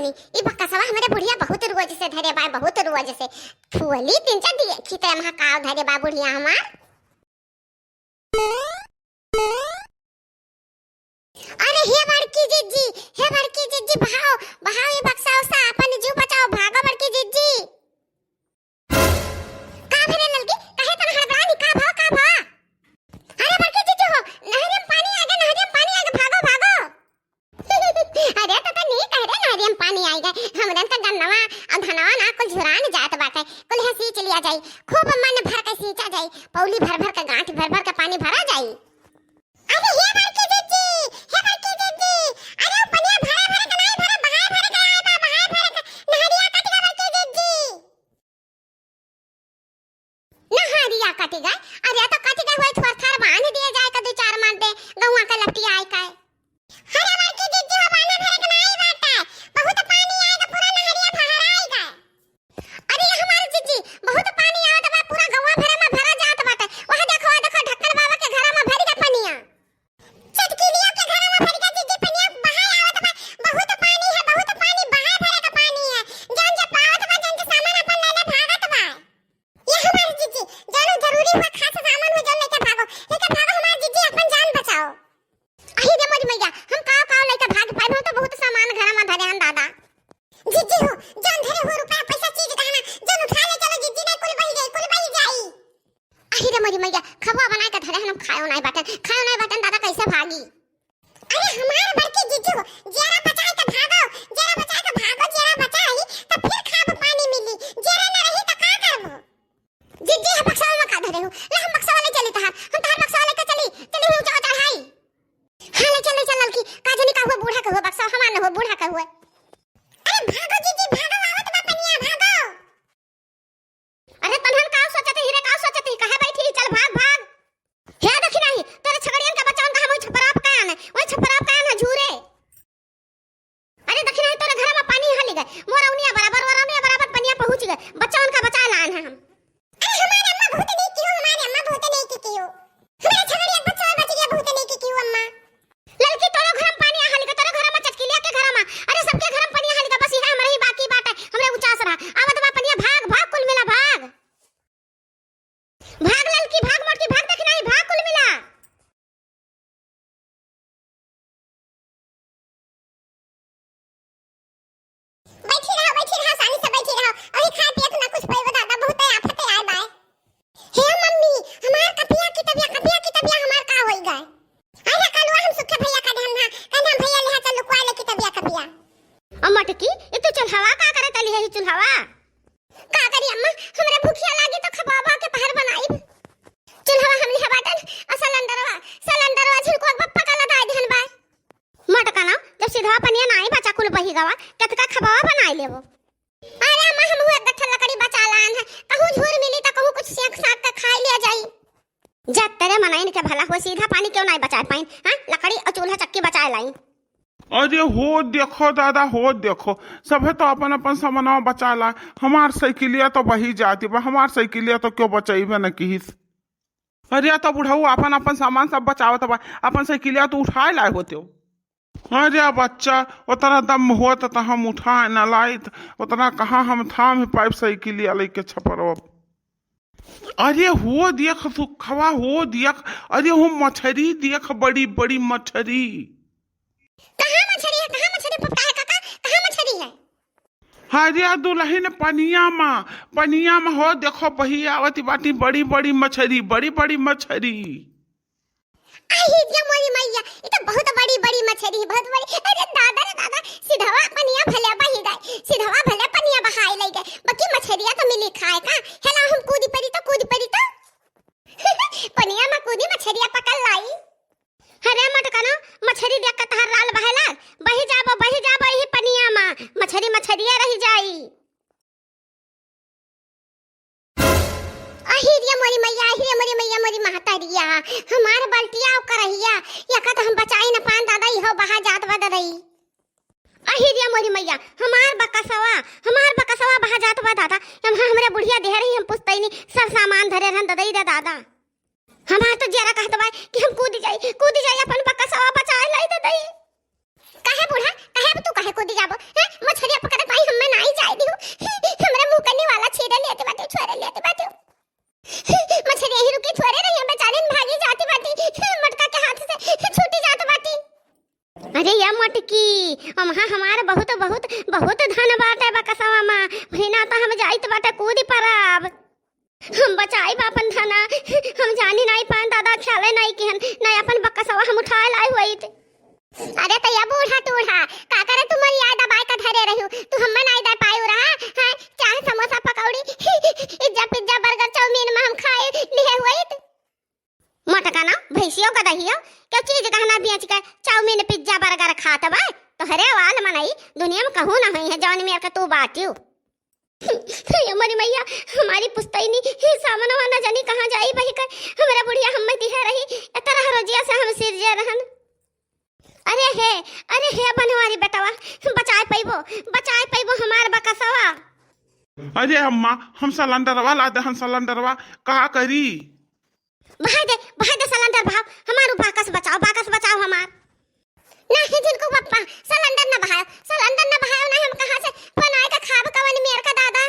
बनी ई बक्कसवा हमरे बुढ़िया बहुत रोज से धरे बा, बहुत रोज से फुली तीन चार दी खिते महा काव धरे बा बुढ़िया हमार। अरे हे बड़की जीजी भाओ भाओ ये बक्सा उसा अपन जीव बचाओ, भागो बड़की जीजी। का भरे ललकी कहे तन हड़बड़ानी का भाव। अरे बड़की जीजी हो नहरिया में पानी आ गया, भागो भागो। अरे तो नहीं कह रहे नहरिया में पानी आ गए, हमरन का गन्नवा और धनवा ना कुल झुरान जात बाटे, कुल है सींच लिया जाई, खूब मन भर के सींचा जाई, पौली भर भर के गांठ भर भर के पानी भरा जाई। अरे हे बड़की जीजी, अरे पनिया भरा भरा के नहीं भरा, बहार भर के आए बा, बहार भर के नहरिया कट गए बड़की जीजी। नहरिया कट गए, अरे तो कट गए हुए थोड़ा थार बांध दिया जाए का, दो चार मार दे गौवा का लपटी आए का। अरे बड़की जीजी हो पानी भर के नहीं बाटे, बहुत पानी आएगा पूरा नहरिया भराएगा। अरे हमारे जीजी बहुत पानी आवत बा, पूरा गौवा भरा में भरा जात बाटे, वहां देखो ढक्कन बाबा के घर में भर गया पनिया, चटकिलिया के घर में भर गया जीजी पनिया, बाहर आवत बा, बहुत पानी है, बहुत पानी बाहर भरे का पानी है, जन जे पावत बा जन जे सामान अपन लेले भागत बा। ये हमारे जीजी जानो जरूरी हुआ खास सामान हो जन लेके भागो हमारे जीजी, अपन जान बचाओ। अही रे मोरी मैया हम काव लेके भाग पाए, बहुत बहुत सामान घर में धरे हन दादा। जीजी हो जन धरे हो रुपया पैसा चीज गहना जन उठा ले चलो जीजी, नहीं कुल बही जाई। अही रे मोरी मैया खवा बना के धरे हम खायो नहीं बाटन दादा कैसे भागी। अरे हमार बड़की जीजी हो जरा बचाए के भागो, जरा बचाई तो फिर खाब पानी मिली, जरा न रही तो का करबो। जीजी हम बक्सा में का धरे हो, ले हम बक्सा वाले चली तहार, हम तहार बक्सा वाले के चली हो जाओ चढ़ाई। हां ले चल लड़की का जनी का हुआ बूढ़ा का हुआ, बक्सा हमार न हो बूढ़ा का हुआ। अरे भागो जीजी भागो, आवत बा पनिया भागो। अरे तनहन का सोचते हीरे का सोचते कहे बैठी, चल भाग हे देखी नहीं तेरे छगड़ियन का बच्चा उनका हम छपराप का ना झूरे। अरे देखी नहीं तेरे घर में पानी हली गए, मोरौनिया बराबर पनिया पहुंच गए, बच्चा उनका बचा लान है हम। अरे हमारे अम्मा बहुत नहीं की हो, हमारे छगड़ियन बच्चा बच गया, बहुत नहीं की हो अम्मा। लड़की तोरो घर में पानी हली गए, तोरो घर में चटकिलिया के घर में, अरे सबके घर में पानी हली गए, बस यहां हमरे ही बाकी बात है, हमरे उचास रहा आवत बा पनिया, भाग कुल मिला भाग लड़की भाग मोटकी भाग, देखी नहीं भाग कुल मिला। बैठी रहो सानी से बैठी रहो, अभी खाए पिए तो ना कुछ पैबो दादा, बहुत आफत आए बाय। हे मम्मी हमार कपिया की तबिया हमार का होई गए। अरे कलवा हम सुखे भैया का धंधा कंधा भैया ले चल लुकवा ले की कपिया। अम्मा टकी ये तो चुल्हावा का करे तली है, चुल्हावा का करी अम्मा, हमरे भूखिया लागी तो खबाबा के पहर बनाई। चुल्हावा हमली है बाटन और सिलेंडरवा झिलको बप्पा का लगा देहन बा मटका ना, जब सीधा पनिया नाई बचा कुल बही गवा कतका खबावा बनाई लेबो। अरे अम्मा हम हुआ गठल लकड़ी बचा लान है, कहूं झूर मिली तो कहूं कुछ सेक साग का खा लिया जाई। जब तेरे मनाइन के भला हो, सीधा पानी क्यों नहीं बचा पाई, हां लकड़ी और चूल्हा चक्की बचा लाई। अरे हो देखो दादा, हो देखो सब तो अपन सामान बचा ला, हमार साइकिलिया तो बही जाती बा, हमार साइकिलिया तो क्यों बचाईबे न किस। अरे तो बुढ़ऊ अपन सामान सब बचावत बा, अपन साइकिलिया तो उठाए लाए होते। अरे बच्चा उतना दम होत तो हम उठाए न लाई, उतना कहाँ हम थाम पाइप साइकिलिया लेके छपरवा। अरे हो देख सुखवा, हो देख, अरे हो मछली देख, बड़ी बड़ी मछली। कहाँ मछली पुपका है काका, कहाँ मछली है? अरे दुल्हन पनिया में हो देखो बही आवती बाटी, बड़ी बड़ी मछली। आई दिया मोरी मैया, ये तो बहुत बड़ी मछली है, बहुत बड़ी। अरे दादा सीधवा पनिया भले बही गए, सीधवा भले पनिया बहाई ले गए, बाकी मछलिया तो मिली खाए का। हेला हम कूदी पड़ी तो पनिया में कूदी मछलिया पकड़ लाई। अरे मटका ना मछली देख के तहार लाल बही जाबो ही पनिया में, मछलिया रही जाई। अहिरिया मोरी मैया मोरी महतारिया, हमार बल्टिया करहिया या का हम बचाई न पान दादा ही हो बहा जात बा ददई। अहिरिया मोरी मैया हमार बकसवा बहा जात बा दादा, हमरे बुढ़िया दे रही, हम पुस्तैनी सब सामान धरे रहन ददई दे दादा। हमार तो जरा कहत बा कि हम कूद जाई अपन बकसवा बचाए लाई ददई। काहे बूढ़ा, काहे तू काहे कूद जाबो, हैं मछरिया अरे या मटकी वहाँ हमारे बहुत बहुत बहुत धन बाटे बकसवा में भैना तो हम जाइत बाटे कूद परब हम बचाई बापन धना हम जानी नहीं पान दादा ख्याले नहीं किहन नहीं अपन बकसवा हम उठाए लाई हुई थे। अरे तो या बूढ़ा टूढ़ा का करे तुम्हारी याद दबाई का धरे रही तू हम नहीं दे पायू रहा है चाहे समोसा पकौड़ी पिज्जा पिज्जा बर्गर चाउमीन में हम खाए लिए हुई थे। मोटका ना भैंसियों का दहियो क्या चीज कहना बेच के चाउमीन पिज्जा बर्गर खाता बा तो हरे वाल मनाई दुनिया में कहूं ना हुई है जौन मेरे का तू बातियो हमारी मैया हमारी पुस्तैनी सामने वाला जानी कहां जाई बही कर हमारा बुढ़िया हम में दिहा रही तरह रोजिया से हम सिर जे रहन। अरे हे बनवारी बेटवा बचाए पैबो हमार बकसवा। अरे अम्मा हम सिलेंडरवा ला दे हम सिलेंडरवा का करी भाई दे सिलेंडर भाव हमारू बाकस बचाओ हमार नहीं जिनको पप्पा सिलेंडर न बहाओ ना हम कहां से बनाए का खाब कवन मेर का दादा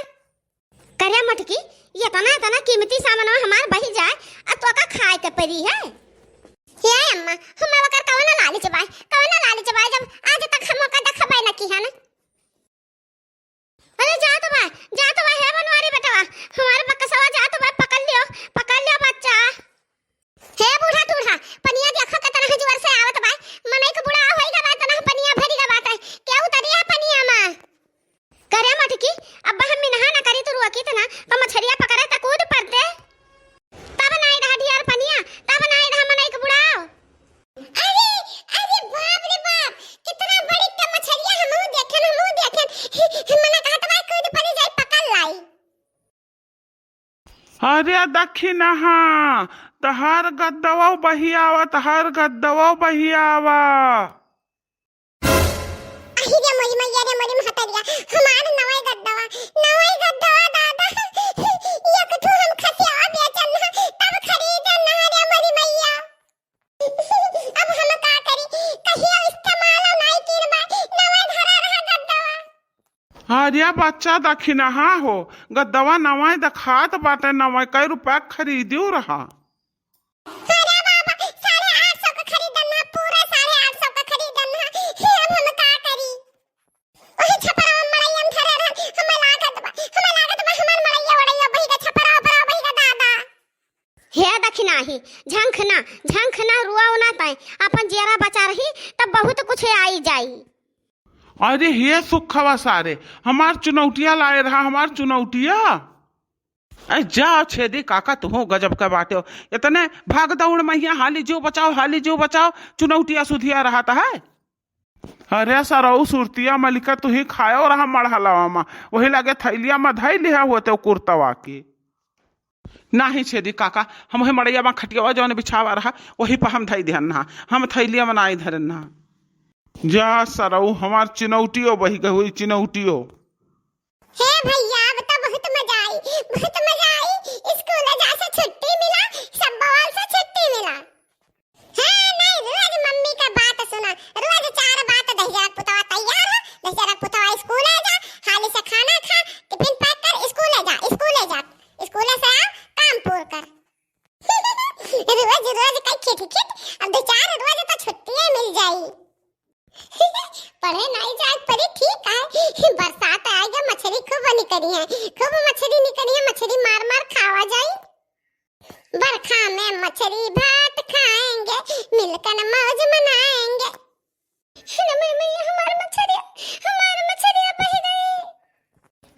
करे मटकी ये तना कीमती सामान हमार बही जाए आ तो का खाए के परी है हे अम्मा हम वकर कवन लालच बाय जब आज तक हम का देखबे न की है ना। अरे जा तो बा हे बनवारी बेटवा हमारे बकसवा जा तो बा पकड़ लियो बच्चा। हे बूढ़ा टूढ़ा पनिया देखो कितना जोर से आवत बा मनई के बुढ़ा होइगा बा तना पनिया भरी गा बात है क्या उतरिया पनिया में करे मटकी अब हम नहा ना करी तो रुआ की तना तो मछरिया पकड़े त कूद पड़ते तब नहीं ढा ढियार पनिया तब नहीं ढा मनई के बुढ़ा। अरे बाप रे बाप कितना बड़ी त मछरिया हमहु देखे मने कहत बा कूद पड़ी जाई पकड़ लाई। अरे देखी नहा तहर गद्दवा बहियावा अहिरे मोरी मैया रे मोरी महतरिया हमार नवाई गद्दवा दादा ये कठू हम खसिया बेचन ना तब खरीदन ना रे मोरी मैया अब हम का करी कहियो इस्तेमाल नहीं किरबा नवाई धरा रहा गद्दवा। अरे बच्चा देखी नहा हो गद्दवा नवाई दखात बाटे नवाई कई रुपया खरीदियो रहा। अरे बाबा 850 का खरीदन ना पूरा 850 का खरीदन ना अब हम का करी ओही छपरा मड़ैया धरे रहन हम लागत बा हमर मड़ैया ओड़ैया बही का छपरा बरा बही का दादा हे दखिना ही झंखना रुआ ना ताई अपन जेरा बचा रही तब बहुत कुछ आई जाई। अरे हे सुखवा सारे हमार चुनौतिया लाए रहा हमार चुनौतिया अरे जा छेदी काका तू गजब का बाटे हो इतने भाग दौड़ मैया हाली जो बचाओ चुनौतिया सुधिया रहा था है। अरे सरऊ सुरतिया मलिका तू ही खायो रहा मढ़हलावा में वही लगे थैलिया में धई लिया होते कुर्तवा के नहीं छेदी काका हम मड़ैया में खटियावा जौन बिछावा रहा वही पर हम धई ध्यान ना हम थैलिया में ना इधर ना जा सरऊ हमार चिनौटियो बही गई चिनौटियो। हे भैया अब तो बहुत मजा आई स्कूल जा से छुट्टी मिला सब बवाल से छुट्टी मिला। हां नहीं रोज मम्मी का बात सुना रोज 4 बात दहिया पुतवा तैयार है दहिया पुतवा स्कूल जा हाली से खाना खा टिफिन पैक कर स्कूल जा स्कूल से आ काम पूरा कर रोज कई खिट अब 2-4 रोज तो छुट्टियां मिल जाई पढ़े नहीं जाए परी ठीक है बरसात आएगा मछली खूब निकली है मछली मार खावा जाए बरखा में मछली भात खाएंगे मिलकर मौज मनाएंगे। हमारी मछली बह गई।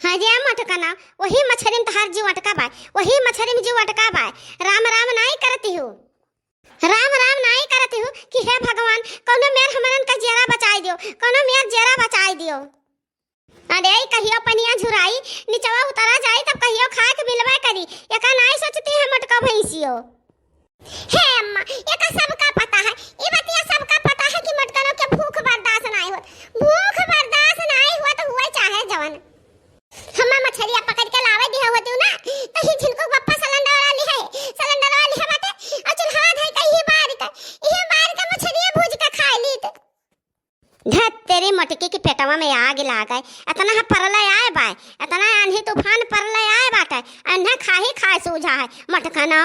हाँ जी मटका ना वही मछली में तहार जीव अटका बा वही मछली में जीव अटका बा राम नहीं करती हूँ कि हे भगवान कोनो मेर हमरन का जेरा बचाई दियो अरे कहियो पनिया झुराई नीचवा उतरा जाई तब कहियो खा के बिलवा करी एका नहीं सोचती है मटका भैंसियो। हे अम्मा एका सबका पता है कि मटकनों के भूख बर्दाश्त नहीं हुआ तो हुआ चाहे जवन हम मछलियां पकड़ के लावे दिया होती ना तो ही जिनको पप्पा सिलेंडर वाली है बाटे और चूल्हा धर के ही बार का मछलियां भूज के खा ली तो धत तेरी मटकी की पेटवा में आग लागे इतना परलय आए बाय इतना आंधी तूफान परलय आए बाटे अन्ना खाही सूझा है मटका ना